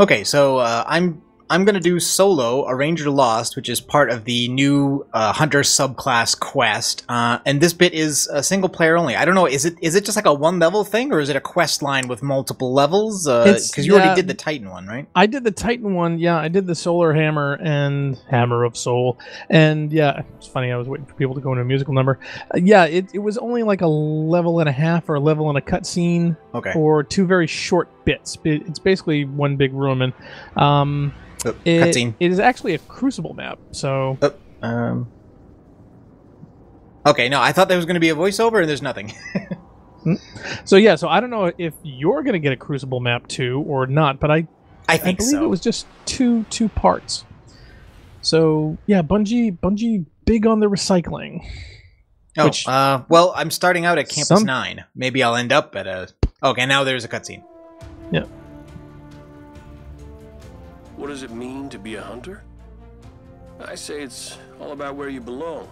Okay, so I'm gonna do solo a Ranger Lost, which is part of the new Hunter subclass quest, and this bit is single player only. I don't know, is it just like a one level thing, or is it a quest line with multiple levels? Because you already did the Titan one, right? I did the Titan one. Yeah, I did the Solar Hammer and Hammer of Soul, and yeah, it's funny. I was waiting for people to go into a musical number. Yeah, it was only like a level and a half or a level and a cutscene, Okay. or two very short bits. It's basically one big room, and cutscene. It is actually a Crucible map, so... Okay, no, I thought there was going to be a voiceover, and there's nothing. So yeah, so I don't know if you're going to get a Crucible map too, or not, but I believe so. it was just two parts. So, yeah, Bungie big on the recycling. Oh, which, well, I'm starting out at Campus 9. Maybe I'll end up at a... Okay, now there's a cutscene. Yeah. What does it mean to be a hunter? I say it's all about where you belong.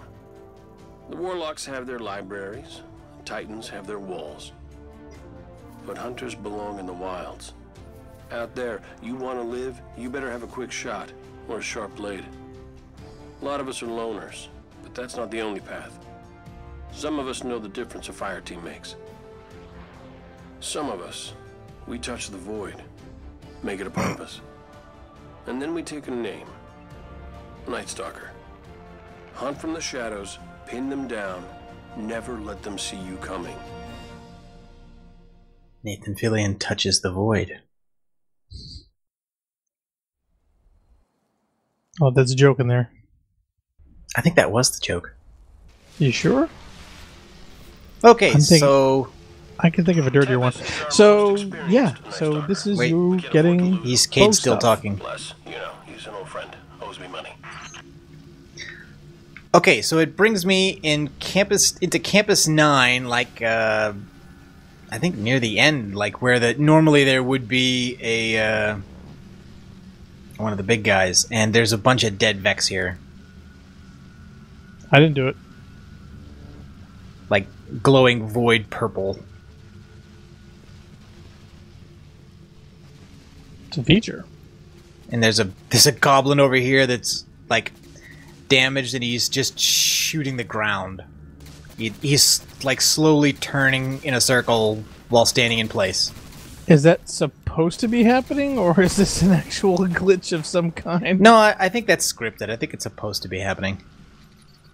The warlocks have their libraries, titans have their walls. But hunters belong in the wilds. Out there, you want to live, you better have a quick shot or a sharp blade. A lot of us are loners, but that's not the only path. Some of us know the difference a fire team makes. Some of us, we touch the void, make it a purpose. And then we take a name. Nightstalker. Hunt from the shadows, pin them down, never let them see you coming. Nathan Fillion touches the void. Oh, there's a joke in there. I think that was the joke. You sure? Okay, so... I can think of a dirtier one. So, yeah. So this is you getting... He's Cade's still talking. Plus, you know, he's an old friend. Owes me money. Okay, so it brings me into Campus 9, like, I think near the end, like where normally there would be a, one of the big guys, and there's a bunch of dead Vex here. I didn't do it. Like, glowing void purple. It's a feature. And there's a goblin over here that's like damaged, and he's just shooting the ground. He's like slowly turning in a circle while standing in place. Is that supposed to be happening, or is this an actual glitch of some kind? No, I think that's scripted. I think it's supposed to be happening.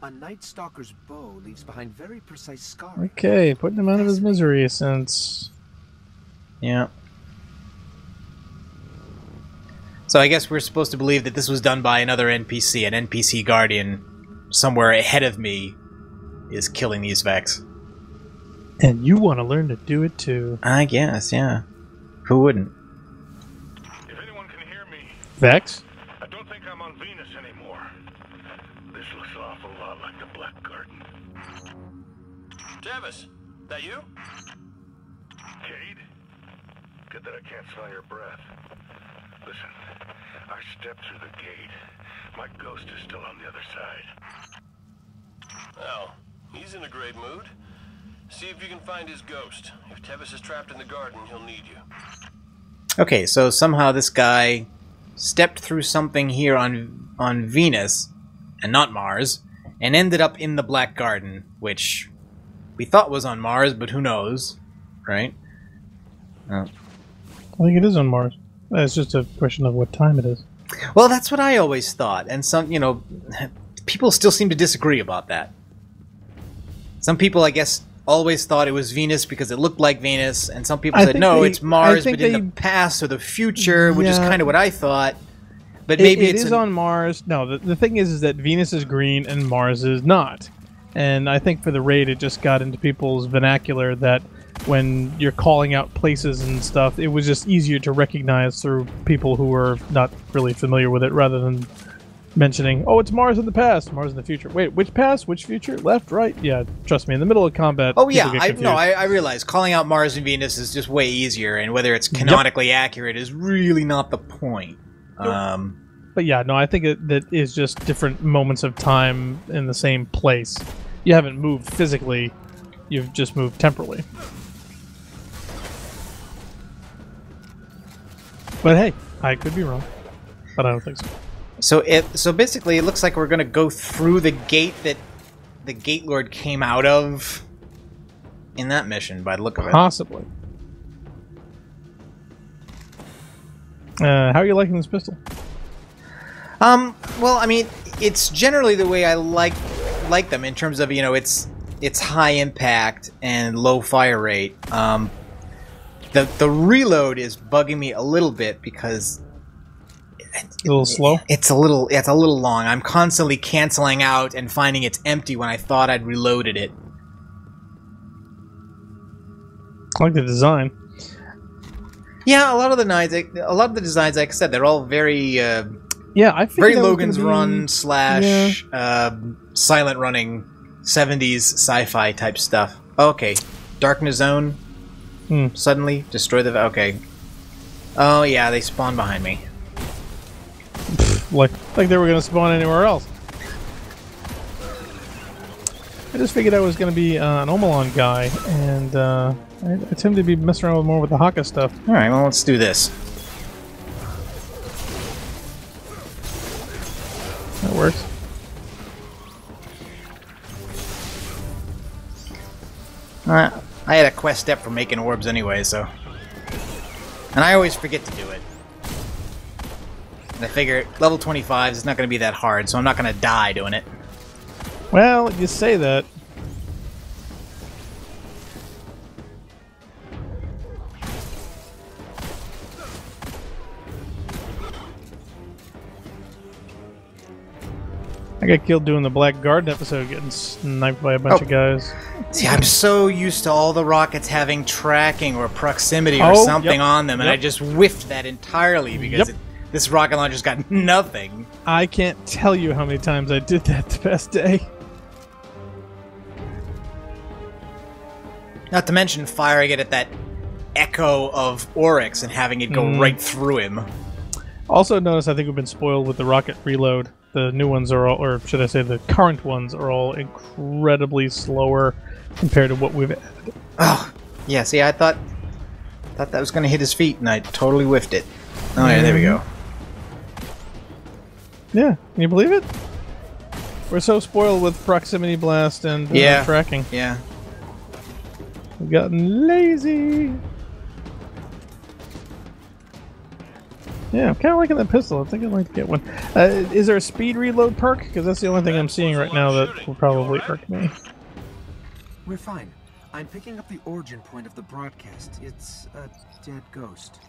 A Nightstalker's bow leaves behind very precise scarring. Okay, putting him out of his misery since... Yeah. So I guess we're supposed to believe that this was done by another NPC. An NPC guardian somewhere ahead of me is killing these Vex. And you want to learn to do it too. I guess, yeah. Who wouldn't? If anyone can hear me... Vex? I don't think I'm on Venus anymore. This looks an awful lot like the Black Garden. Tevis, that you? Cade? Good that I can't smell your breath. Listen, I stepped through the gate. My ghost is still on the other side. Oh, he's in a great mood. See if you can find his ghost. If Tevis is trapped in the garden, he'll need you. Okay, so somehow this guy stepped through something here on Venus, and not Mars, and ended up in the Black Garden, which we thought was on Mars, but who knows, right? I think it is on Mars. It's just a question of what time it is. Well, that's what I always thought, and some, you know, people still seem to disagree about that. Some people, I guess, always thought it was Venus because it looked like Venus, and some people said, no, it's Mars, but in the past or the future, which is kind of what I thought. But maybe it is on Mars. No, the thing is that Venus is green and Mars is not. And I think for the raid, it just got into people's vernacular that when you're calling out places and stuff, it was just easier to recognize through people who were not really familiar with it, rather than mentioning, oh, it's Mars in the past, Mars in the future. Wait, which past? Which future? Left? Right? Yeah, trust me, in the middle of combat... Oh, yeah, I realize calling out Mars and Venus is just way easier, and whether it's canonically accurate is really not the point. But yeah, no, I think that is just different moments of time in the same place. You haven't moved physically, you've just moved temporally. But hey, I could be wrong, but I don't think so. So basically, it looks like we're gonna go through the gate that the Gate Lord came out of in that mission, by the look of it. Possibly. How are you liking this pistol? Well, I mean, it's generally the way I like them in terms of, you know, it's high impact and low fire rate. The reload is bugging me a little bit because A little slow? It's a little long. I'm constantly canceling out and finding it's empty when I thought I'd reloaded it. I like the design. Yeah, a lot of the designs, like I said, they're all very I very Logan's Run / silent running 70s sci-fi type stuff. Okay, Darkness Zone. Suddenly destroy the. Okay. Oh yeah, they spawn behind me. Like they were gonna spawn anywhere else. I just figured I was gonna be an Omelon guy, and I tend to be messing around more with the Haka stuff. All right, well, let's do this. That works. I had a quest step for making orbs anyway, so... And I always forget to do it. And I figure level 25 is not going to be that hard, so I'm not going to die doing it. Well, you say that. I got killed doing the Black Garden episode, getting sniped by a bunch of guys. See, I'm so used to all the rockets having tracking or proximity or something on them, and I just whiffed that entirely because this rocket launcher's got nothing. I can't tell you how many times I did that the past day. Not to mention firing it at that echo of Oryx and having it go right through him. Also notice I think we've been spoiled with the rocket reload. The new ones are all, or should I say the current ones are all incredibly slower compared to what we've had. Oh, yeah, see, I thought that was going to hit his feet, and I totally whiffed it. Oh, yeah, there we go. Yeah, can you believe it? We're so spoiled with proximity blast and tracking. Yeah. We've gotten lazy. Yeah, I'm kind of liking that pistol. I think I'd like to get one. Is there a speed reload perk? Because that's the only thing I'm seeing right now that will probably irk me. We're fine. I'm picking up the origin point of the broadcast. It's a dead ghost.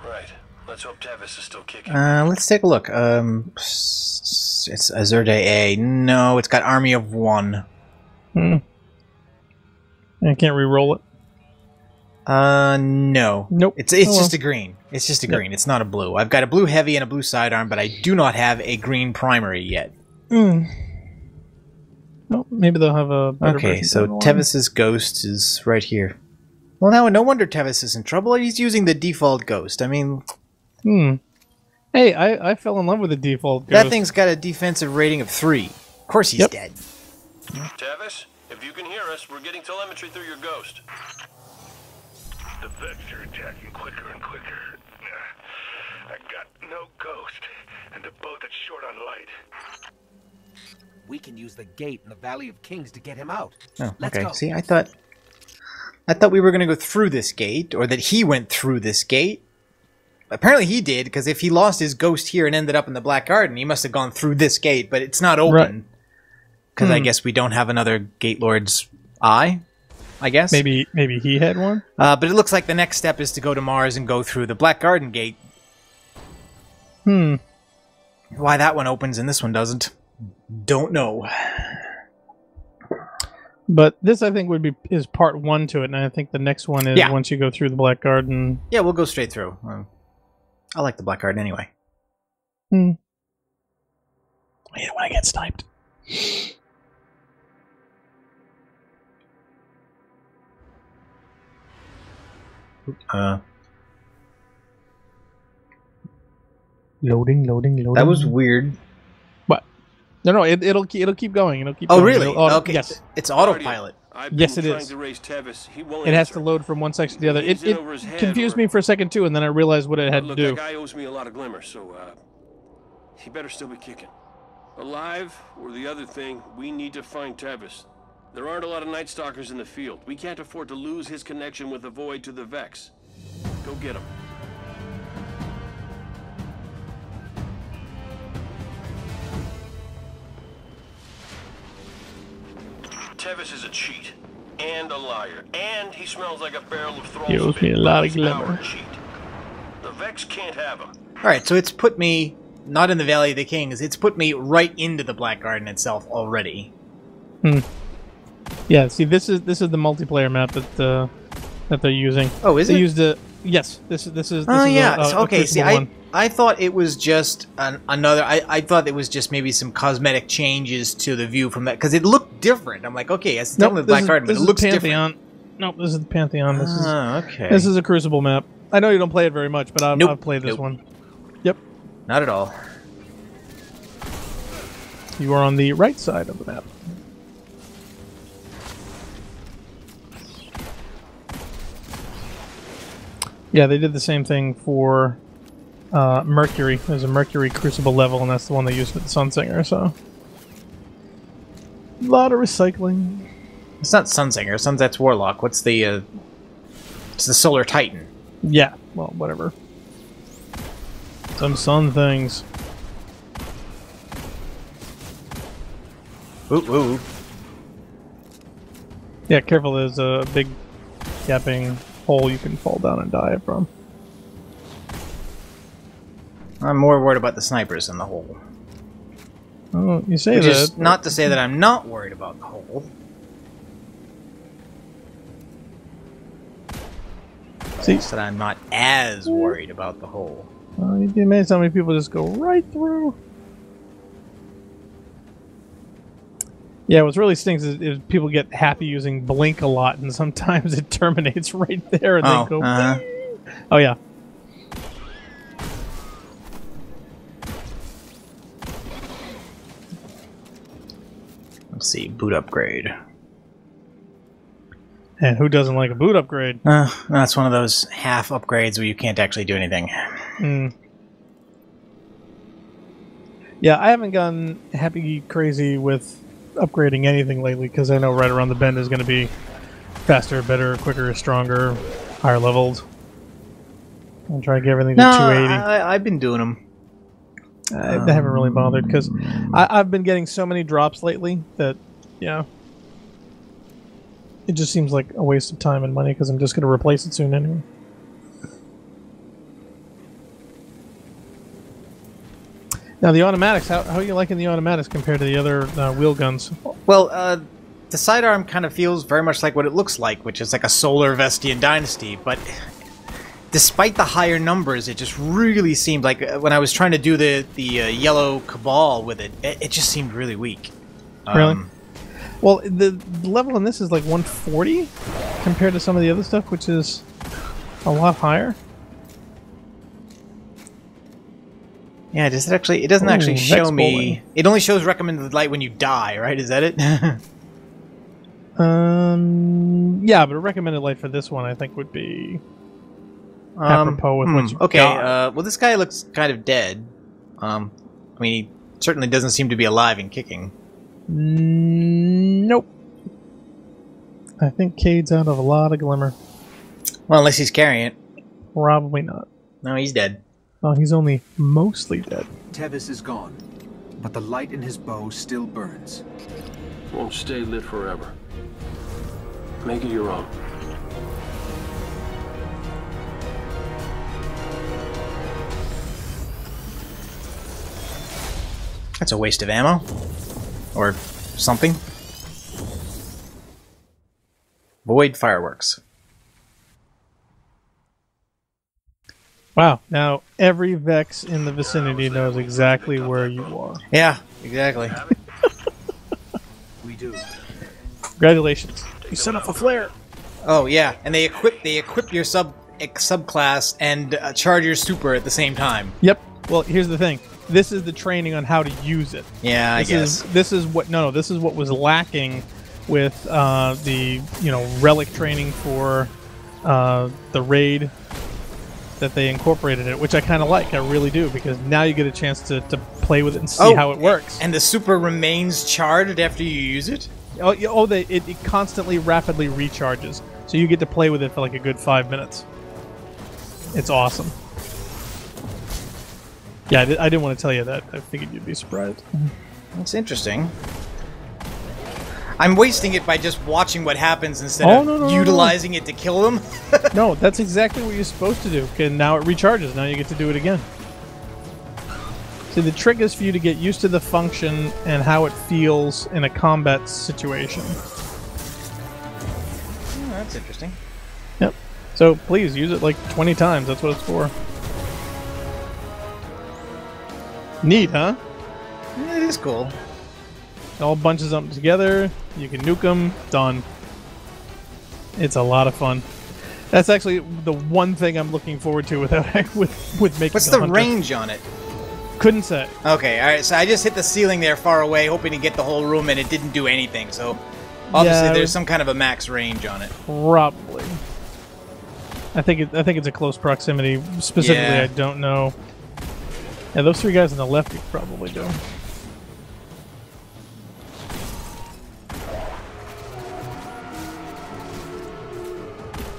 Right. Let's hope Tevis is still kicking. Let's take a look. It's Azure Day A. No, it's got Army of One. I can't re-roll it. No. Nope. It's just a green. It's just a green. It's not a blue. I've got a blue heavy and a blue sidearm, but I do not have a green primary yet. Well, maybe they'll have a better Okay, so Tevis's ghost is right here. Well, now no wonder Tevis is in trouble. He's using the default ghost. I mean... Hey, I fell in love with the default ghost. That thing's got a defensive rating of 3. Of course he's dead. Tevis, if you can hear us, we're getting telemetry through your ghost. The vets are attacking quicker and quicker. I got no ghost, and the boat that's short on light. We can use the gate in the Valley of Kings to get him out. Oh, Let's okay. go. See, I thought we were going to go through this gate, or that he went through this gate. Apparently he did, because if he lost his ghost here and ended up in the Black Garden, he must have gone through this gate, but it's not open. Because I guess we don't have another Gate Lord's eye, I guess. Maybe he had one? But it looks like the next step is to go to Mars and go through the Black Garden gate. Why that one opens and this one doesn't, don't know. But this, I think, is part 1 to it, and I think the next one is once you go through the Black Garden. Yeah, we'll go straight through. I like the Black Garden anyway. I hate it when I get sniped. Loading. That was weird. What? No, it'll keep going. It'll keep. Oh, going. really? Okay. Yes. It's autopilot. Yes, it is. It has to load from one section to the other. It confused me for a second too, and then I realized what it had to do. That guy owes me a lot of glimmer, so he better still be kicking. Alive or the other thing, we need to find Tevis. There aren't a lot of Nightstalkers in the field. We can't afford to lose his connection with the Void to the Vex. Go get him. Tevis is a cheat and a liar, and he smells like a barrel of thrall. He owes me a lot of glimmer. The Vex can't have him. All right, so it's put me not in the Valley of the Kings. It's put me right into the Black Garden itself already. Yeah. See, this is the multiplayer map that they're using. Oh, is it? They used a yes. This is. Oh yeah. Okay. See, I thought it was just another. I thought it was just maybe some cosmetic changes to the view from that because it looked different. I'm like, okay, it's definitely the Black Garden, but it looks Pantheon. different. Nope, this is the Pantheon. This is okay. This is a Crucible map. I know you don't play it very much, but I've played this one. Yep. Not at all. You are on the right side of the map. Yeah, they did the same thing for Mercury. There's a Mercury Crucible level, and that's the one they used for the Sunsinger, so... A lot of recycling. It's not Sunsinger. That's Warlock. What's the... It's the Solar Titan. Yeah, well, whatever. Some sun things. Ooh, ooh. Yeah, careful, there's a big gapping hole you can fall down and die from. I'm more worried about the snipers than the hole. Oh, you say Which that. is not to say that I'm not worried about the hole. See? It's that I'm not as worried about the hole. You'd be amazed how many people just go right through. Yeah, what really stinks is people get happy using blink a lot, and sometimes it terminates right there, and they go. Oh yeah. Let's see, boot upgrade. And who doesn't like a boot upgrade? That's one of those half upgrades where you can't actually do anything. Yeah, I haven't gone happy crazy with upgrading anything lately because I know right around the bend is going to be faster, better, quicker, stronger, higher leveled. I'll try to get everything to 280. I've been doing them. I haven't really bothered because I've been getting so many drops lately that, yeah, it just seems like a waste of time and money because I'm just going to replace it soon anyway. Now the automatics, how are you liking the automatics compared to the other wheel guns? Well, the sidearm kind of feels very much like what it looks like, which is like a Solar Vestian Dynasty, but despite the higher numbers, it just really seemed like when I was trying to do the yellow Cabal with it, it just seemed really weak. Really? Well, the level in this is like 140 compared to some of the other stuff, which is a lot higher. Yeah, does it actually? It doesn't actually show me. It only shows recommended light when you die, right? Is that it? Yeah, but a recommended light for this one, I think, would be apropos with what you got. Well, this guy looks kind of dead. I mean, he certainly doesn't seem to be alive and kicking. Nope. I think Cade's out of a lot of glimmer. Well, unless he's carrying it. Probably not. No, he's dead. Oh, he's only mostly dead. Tevis is gone, but the light in his bow still burns. Won't stay lit forever. Make it your own. That's a waste of ammo. Or something. Void fireworks. Wow. Now, every Vex in the vicinity knows exactly where you are. Yeah, exactly. We do. Congratulations. You set off a flare. Oh, yeah. And they equip your subclass and charge your super at the same time. Yep. Well, here's the thing. This is the training on how to use it. Yeah, I guess. This is what was lacking with the relic training for the raid that they incorporated it, which I kind of like. I really do, because now you get a chance to play with it and see how it works. And the super remains charged after you use it? It constantly, rapidly recharges. So you get to play with it for like a good 5 minutes. It's awesome. Yeah, I didn't want to tell you that. I figured you'd be surprised. That's interesting. I'm wasting it by just watching what happens instead of utilizing it to kill them. No, that's exactly what you're supposed to do. Okay, now it recharges. Now you get to do it again. See, the trick is for you to get used to the function and how it feels in a combat situation. Oh, that's interesting. Yep. So please use it like 20 times. That's what it's for. Neat, huh? Yeah, it is cool. It all bunches up together. You can nuke them. Done. It's a lot of fun. That's actually the one thing I'm looking forward to with making. What's the range on it? Couldn't say. Okay, all right. So I just hit the ceiling there far away, hoping to get the whole room, and it didn't do anything. So obviously, there's some kind of a max range on it. Probably. I think it's a close proximity. Specifically, I don't know. Yeah, those three guys on the left you probably do.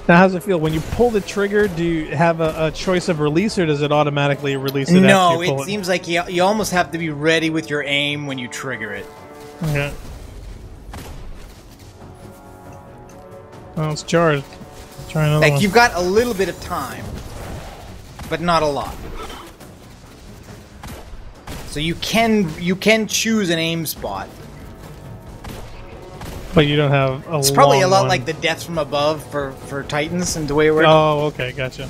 Now, how does it feel when you pull the trigger? Do you have a choice of release, or does it automatically release it? No, it seems like you almost have to be ready with your aim when you trigger it. Okay. Well, it's charged. Try another one. You've got a little bit of time, but not a lot. So you can choose an aim spot. But you don't have a It's probably a lot one. like the Death from Above for Titans and the way it works. Oh, okay, gotcha.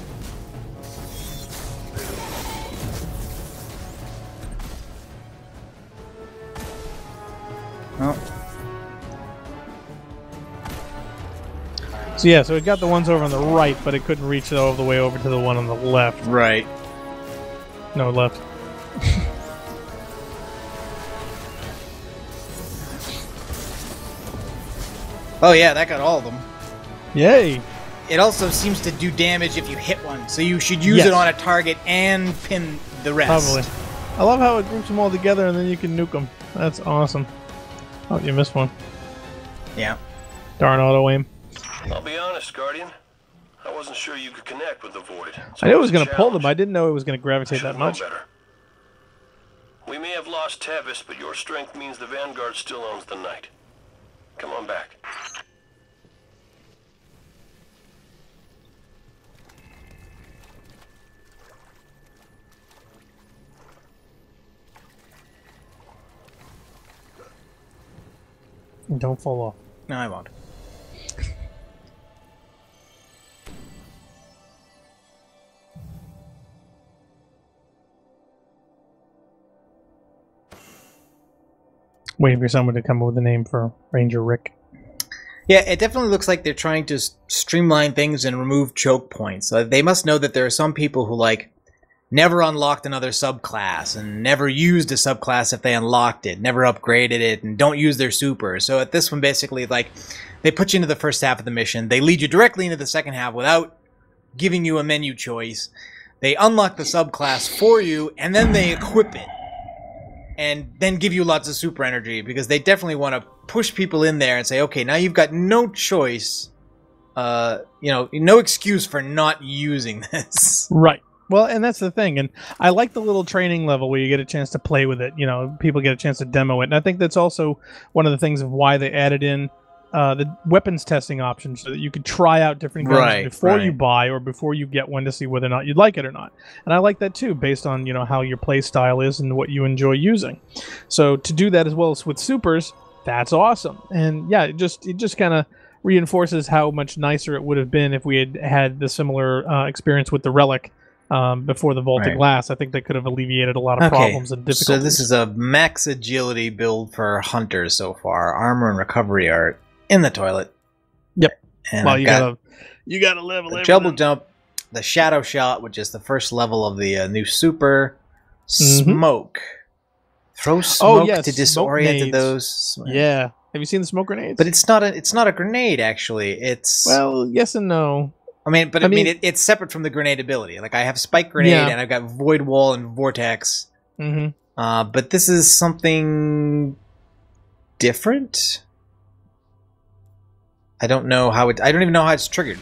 Oh. So yeah, so it got the ones over on the right, but it couldn't reach all the way over to the one on the left. Right. No, left. Oh yeah, that got all of them. Yay! It also seems to do damage if you hit one, so you should use it on a target and pin the rest. Probably. I love how it groups them all together and then you can nuke them. That's awesome. Oh, you missed one. Yeah. Darn auto aim. I'll be honest, Guardian. I wasn't sure you could connect with the Void. So I knew it was going to pull them. I didn't know it was going to gravitate that much. Better. We may have lost Tevis, but your strength means the Vanguard still owns the night. Come on back. Don't fall off. No, I won't. Waiting for someone to come up with a name for Ranger Rick. Yeah, it definitely looks like they're trying to streamline things and remove choke points. They must know that there are some people who, like, never unlocked another subclass and never used a subclass if they unlocked it, never upgraded it, and don't use their super. So at this one, basically, like, they put you into the first half of the mission. They lead you directly into the second half without giving you a menu choice. They unlock the subclass for you, and then they equip it. And then give you lots of super energy, because they definitely want to push people in there and say, okay, now you've got no choice, no excuse for not using this. Right. Well, and that's the thing. And I like the little training level where you get a chance to play with it. You know, people get a chance to demo it. And I think that's also one of the things of why they added in the weapons testing option, so that you could try out different guns before you buy or before you get one to see whether or not you'd like it or not. And I like that too, based on, you know, how your play style is and what you enjoy using. So to do that as well as with supers, that's awesome. And yeah, it just kind of reinforces how much nicer it would have been if we had had the similar experience with the Relic before the Vaulted Glass. I think that could have alleviated a lot of problems and difficulties. So this is a max agility build for hunters so far. Armor and recovery are in the toilet. Yep. And well, you gotta level the double jump, the shadow shot, which is the first level of the new super, Smoke. Throw smoke yes, to smoke disorient nades. those. Yeah. Have you seen the smoke grenades? But it's not a grenade actually. It's well, yes and no. I mean, it's separate from the grenade ability. Like I have spike grenade and I've got void wall and vortex. But this is something different. I don't know how it. I don't even know how it's triggered.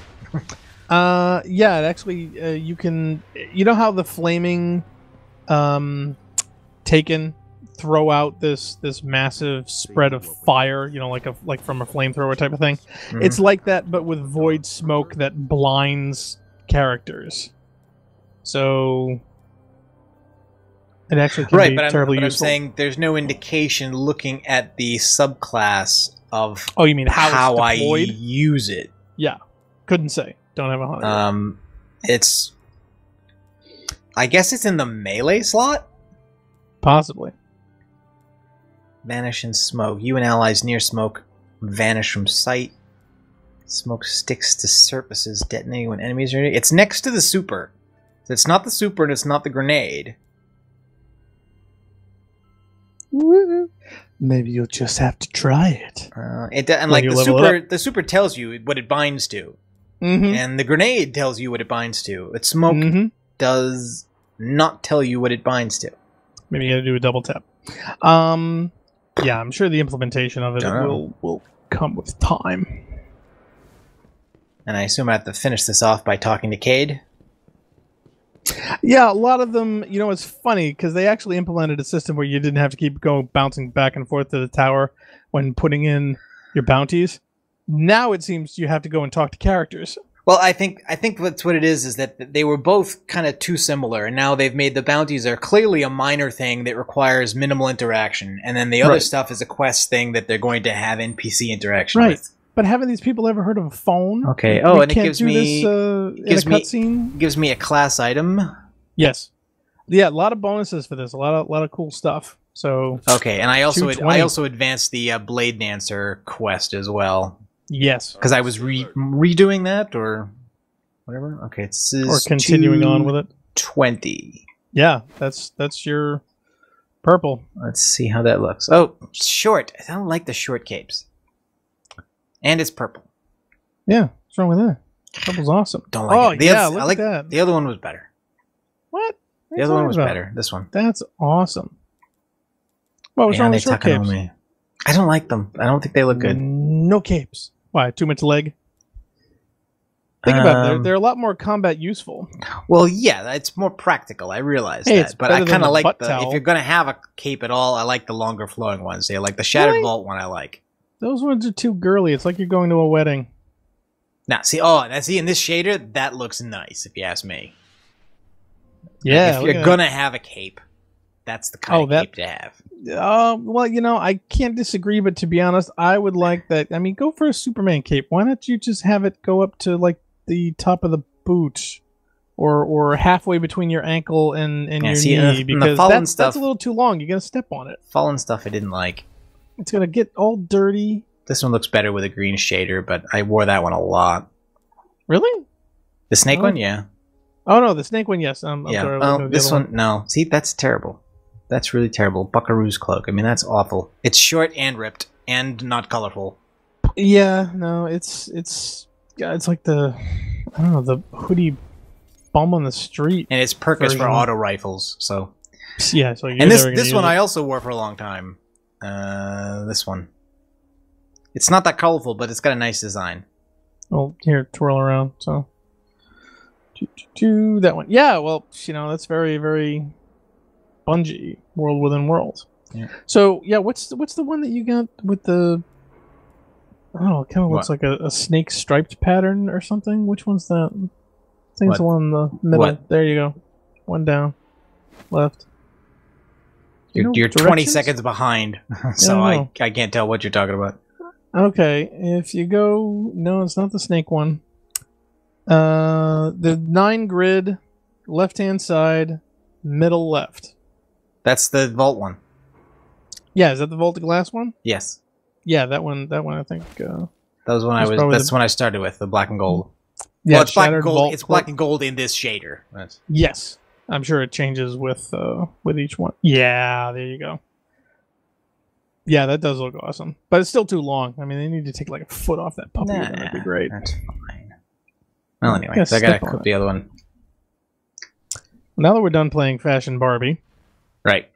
Yeah, it actually you can. You know how the flaming taken throw out this massive spread of fire, you know, like from a flamethrower type of thing. It's like that, but with void smoke that blinds characters. So it actually can be terribly useful. I'm saying there's no indication looking at the subclass of you mean how I use it. Yeah, couldn't say. Don't have a hunter. It's. I guess it's in the melee slot. Possibly. Vanish in smoke. You and allies near smoke vanish from sight. Smoke sticks to surfaces, detonating when enemies are near. It's next to the super. So it's not the super and it's not the grenade. Maybe you'll just have to try it. The super tells you what it binds to, and the grenade tells you what it binds to. But smoke does not tell you what it binds to. Maybe you got to do a double tap. Yeah, I'm sure the implementation of it will come with time. And I assume I have to finish this off by talking to Cade. Yeah, a lot of them, you know, it's funny because they actually implemented a system where you didn't have to keep bouncing back and forth to the tower when putting in your bounties. Now it seems you have to go and talk to characters. Well, I think that's what it is that they were both kind of too similar, and now they've made the bounties are clearly a minor thing that requires minimal interaction, and then the other stuff is a quest thing that they're going to have NPC interaction with. But haven't these people ever heard of a phone? Okay. Oh, and it gives me gives me a class item. Yes. Yeah, a lot of bonuses for this. A lot of cool stuff. So okay, and I also advanced the Blade Dancer quest as well. Yes, because I was redoing that or whatever. Okay, this is or continuing on with it. 20. Yeah, that's your purple. Let's see how that looks. Oh, short. I don't like the short capes. And it's purple. Yeah, what's wrong with that? Purple's awesome. Don't like it. I like that. The other one was better. What? The other one was better. This one. That's awesome. What was wrong with short capes? I don't like them. I don't think they look good. No capes. Why? Too much leg? Think about it. They're a lot more combat useful. Well, yeah, it's more practical. I realize that. But I kind of like if you're going to have a cape at all, I like the longer flowing ones. Say, like the Shattered Vault one I like. Those ones are too girly. It's like you're going to a wedding. Now, see, in this shader, that looks nice, if you ask me. Yeah. If you're going to have a cape, that's the kind of cape to have. Well, you know, I can't disagree, but to be honest, I would like that. I mean, go for a Superman cape. Why not you just have it go up to, like, the top of the boot or halfway between your ankle and your knee? Because that's a little too long. You're going to step on it. Fallen stuff I didn't like. It's going to get all dirty. This one looks better with a green shader, but I wore that one a lot. Really? The snake one? Yeah. Oh, no, the snake one, yes. I'm yeah. sorry. Oh, this one, no. See, that's terrible. That's really terrible. Buckaroo's cloak. I mean, that's awful. It's short and ripped and not colorful. Yeah, no, it's like the hoodie bum on the street. And it's purpose for auto rifles. So yeah. So and this one I also wore for a long time. This one. It's not that colorful, but it's got a nice design. Well, here, twirl around. So that one. Yeah. Well, you know, that's very, very Bungie, World Within Worlds. Yeah. So yeah, what's the one that you got with the? Oh, it kind of looks like a snake striped pattern or something. Which one's that? I think it's the one in the middle. What? There you go. One down, left. You're 20 seconds behind, so I can't tell what you're talking about. Okay, if you go, no, it's not the snake one. The 9 grid, left hand side, middle left. That's the vault one. Yeah, is that the vault glass one? Yes. Yeah, that one. I think. That was when that's when I started with the black and gold. Yeah, well, it's black and gold. It's black and gold in this shader. Yes. I'm sure it changes with each one. Yeah, there you go. Yeah, that does look awesome. But it's still too long. I mean, they need to take like a foot off that puppy. Nah, That'd be great. That's fine. Well, anyway, so I gotta cook the other one. Now that we're done playing Fashion Barbie, Right.